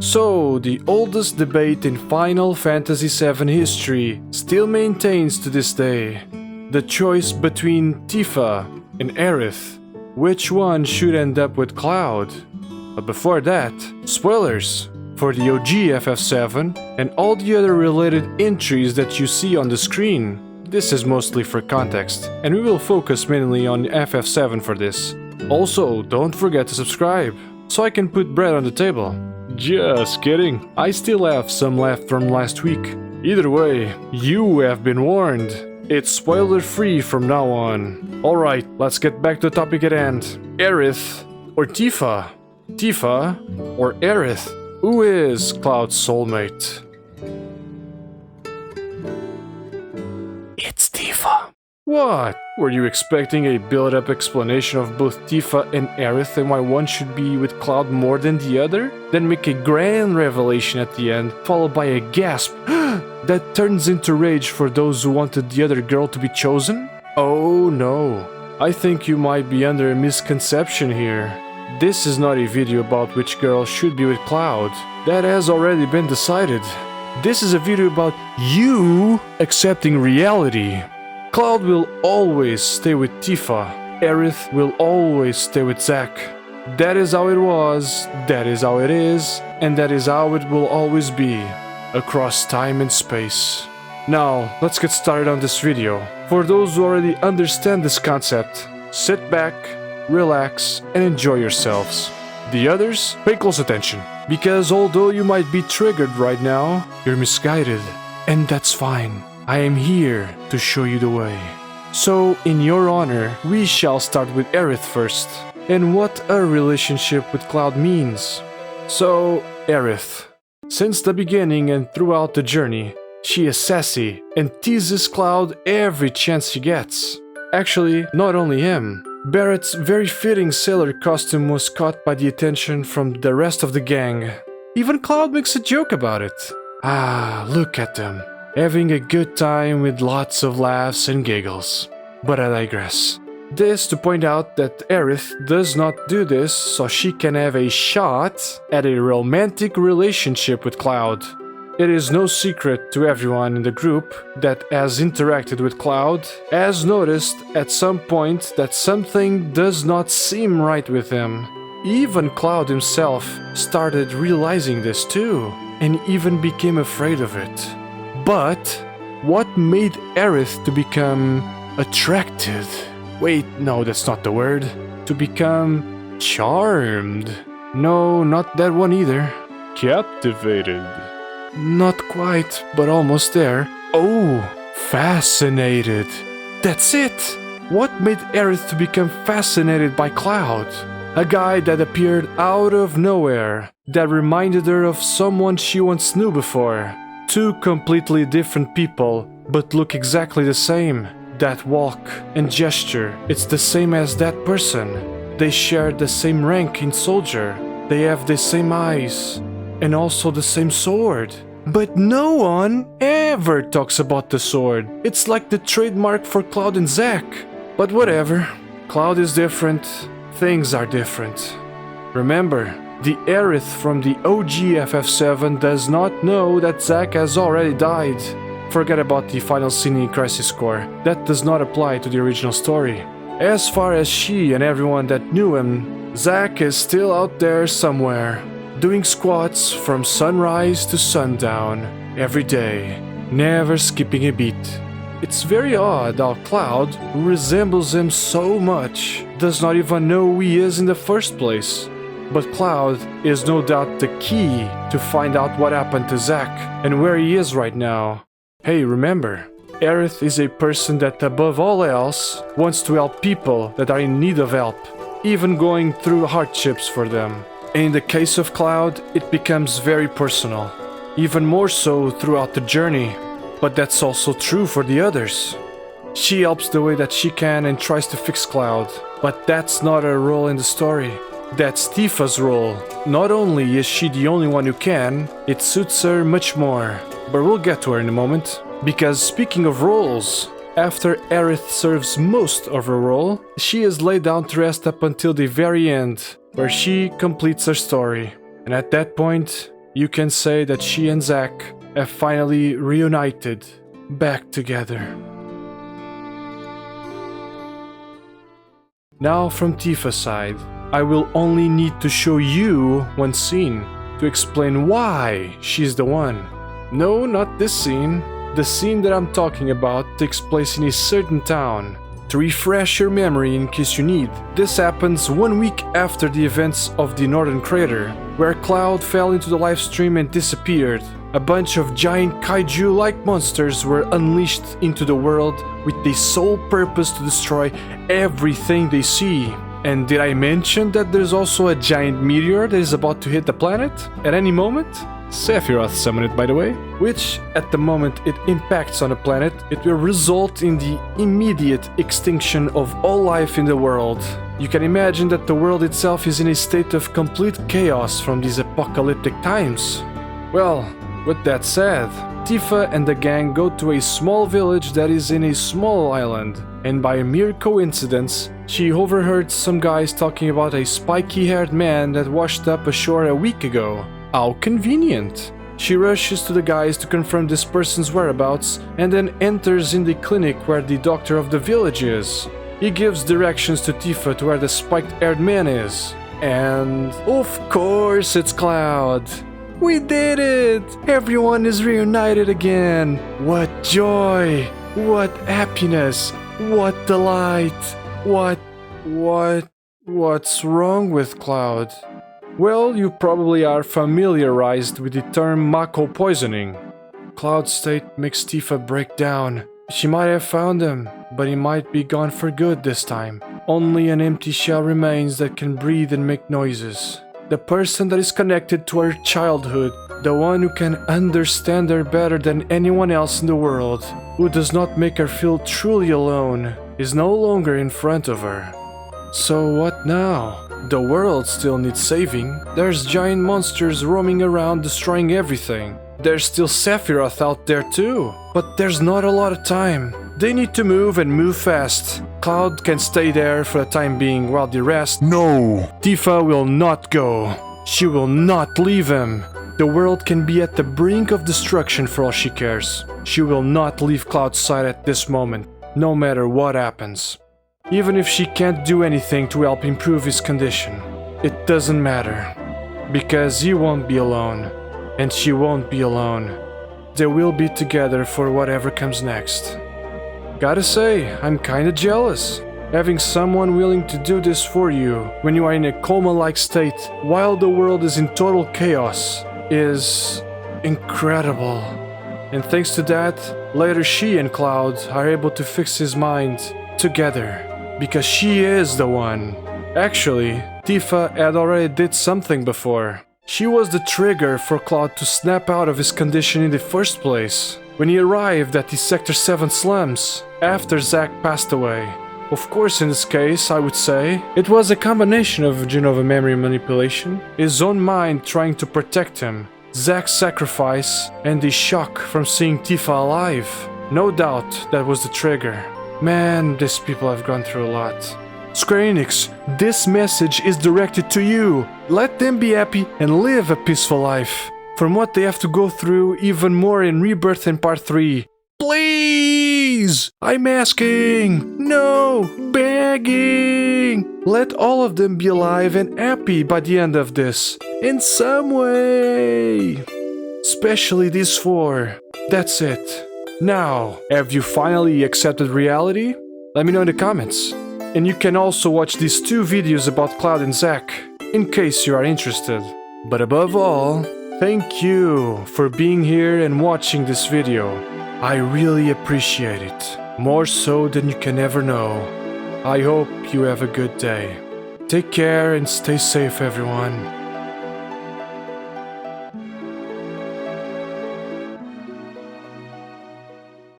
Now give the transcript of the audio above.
So, the oldest debate in Final Fantasy VII history still maintains to this day. The choice between Tifa and Aerith. Which one should end up with Cloud? But before that, spoilers for the OG FF7 and all the other related entries that you see on the screen. This is mostly for context, and we will focus mainly on FF7 for this. Also, don't forget to subscribe, so I can put bread on the table. Just kidding, I still have some left from last week. Either way, you have been warned. It's spoiler-free from now on. Alright, let's get back to the topic at hand. Aerith or Tifa? Tifa or Aerith? Who is Cloud's soulmate? It's Tifa. What? Were you expecting a build-up explanation of both Tifa and Aerith and why one should be with Cloud more than the other? Then make a grand revelation at the end, followed by a gasp that turns into rage for those who wanted the other girl to be chosen? Oh no. I think you might be under a misconception here. This is not a video about which girl should be with Cloud. That has already been decided. This is a video about you accepting reality. Cloud will always stay with Tifa. Aerith will always stay with Zack. That is how it was, that is how it is, and that is how it will always be, across time and space. Now, let's get started on this video. For those who already understand this concept, sit back, relax, and enjoy yourselves. The others, pay close attention, because although you might be triggered right now, you're misguided, and that's fine. I am here to show you the way. So, in your honor, we shall start with Aerith first, and what her relationship with Cloud means. So, Aerith. Since the beginning and throughout the journey, she is sassy and teases Cloud every chance she gets. Actually, not only him. Barrett's very fitting sailor costume was caught by the attention from the rest of the gang. Even Cloud makes a joke about it. Ah, look at them. Having a good time with lots of laughs and giggles. But I digress. This to point out that Aerith does not do this so she can have a shot at a romantic relationship with Cloud. It is no secret to everyone in the group that has interacted with Cloud has noticed at some point that something does not seem right with him. Even Cloud himself started realizing this too, and even became afraid of it. But what made Aerith to become attracted? Wait, no, that's not the word. To become charmed. No, not that one either. Captivated. Not quite, but almost there. Oh, fascinated. That's it. What made Aerith to become fascinated by Cloud? A guy that appeared out of nowhere, that reminded her of someone she once knew before. Two completely different people, but look exactly the same. That walk and gesture, it's the same as that person. They share the same rank in soldier. They have the same eyes, and also the same sword. But no one ever talks about the sword. It's like the trademark for Cloud and Zack. But whatever. Cloud is different. Things are different. Remember, the Aerith from the OG FF7 does not know that Zack has already died. Forget about the final scene in Crisis Core. That does not apply to the original story. As far as she and everyone that knew him, Zack is still out there somewhere, doing squats from sunrise to sundown, every day, never skipping a beat. It's very odd how Cloud, who resembles him so much, does not even know who he is in the first place. But Cloud is no doubt the key to find out what happened to Zack and where he is right now. Hey, remember, Aerith is a person that above all else wants to help people that are in need of help, even going through hardships for them. And in the case of Cloud, it becomes very personal, even more so throughout the journey. But that's also true for the others. She helps the way that she can and tries to fix Cloud, but that's not her role in the story. That's Tifa's role. Not only is she the only one who can, it suits her much more. But we'll get to her in a moment. Because speaking of roles, after Aerith serves most of her role, she is laid down to rest up until the very end, where she completes her story. And at that point, You can say that she and Zack have finally reunited, back together. Now from Tifa's side, I will only need to show you one scene to explain why she's the one. No, not this scene. The scene that I'm talking about takes place in a certain town. To refresh your memory in case you need, this happens 1 week after the events of the Northern Crater, where Cloud fell into the live stream and disappeared. A bunch of giant kaiju-like monsters were unleashed into the world with the sole purpose to destroy everything they see. And did I mention that there's also a giant meteor that is about to hit the planet at any moment? Sephiroth summoned it, by the way, which, at the moment it impacts on the planet, it will result in the immediate extinction of all life in the world. You can imagine that the world itself is in a state of complete chaos from these apocalyptic times. Well, with that said, Tifa and the gang go to a small village that is in a small island, and by a mere coincidence, she overheard some guys talking about a spiky-haired man that washed up ashore a week ago. How convenient! She rushes to the guys to confirm this person's whereabouts and then enters in the clinic where the doctor of the village is. He gives directions to Tifa to where the spiked-haired man is. And of course it's Cloud! We did it! Everyone is reunited again! What joy! What happiness! What delight! What's wrong with Cloud? Well, you probably are familiarized with the term Mako poisoning. Cloud's state makes Tifa break down. She might have found him, but he might be gone for good this time. Only an empty shell remains that can breathe and make noises. The person that is connected to her childhood, the one who can understand her better than anyone else in the world, who does not make her feel truly alone, is no longer in front of her. So what now? The world still needs saving. There's giant monsters roaming around destroying everything. There's still Sephiroth out there too. But there's not a lot of time. They need to move and move fast. Cloud can stay there for the time being while the rest... No! Tifa will not go. She will not leave him. The world can be at the brink of destruction for all she cares. She will not leave Cloud's side at this moment, no matter what happens. Even if she can't do anything to help improve his condition, it doesn't matter. Because he won't be alone, and she won't be alone. They will be together for whatever comes next. Gotta say, I'm kinda jealous. Having someone willing to do this for you when you are in a coma-like state while the world is in total chaos is incredible. And thanks to that, later she and Cloud are able to fix his mind together. Because she is the one. Actually, Tifa had already did something before. She was the trigger for Cloud to snap out of his condition in the first place, when he arrived at the Sector 7 slums, after Zack passed away. Of course, in this case, I would say, it was a combination of Genova memory manipulation, his own mind trying to protect him, Zack's sacrifice, and the shock from seeing Tifa alive. No doubt that was the trigger. Man, these people have gone through a lot. Square Enix, this message is directed to you. Let them be happy and live a peaceful life. From what they have to go through even more in Rebirth and Part 3. Please! I'm asking! No! Begging! Let all of them be alive and happy by the end of this. In some way! Especially these four. That's it. Now, have you finally accepted reality? Let me know in the comments. And you can also watch these 2 videos about Cloud and Zack, in case you are interested. But above all, thank you for being here and watching this video. I really appreciate it, more so than you can ever know. I hope you have a good day. Take care and stay safe, everyone.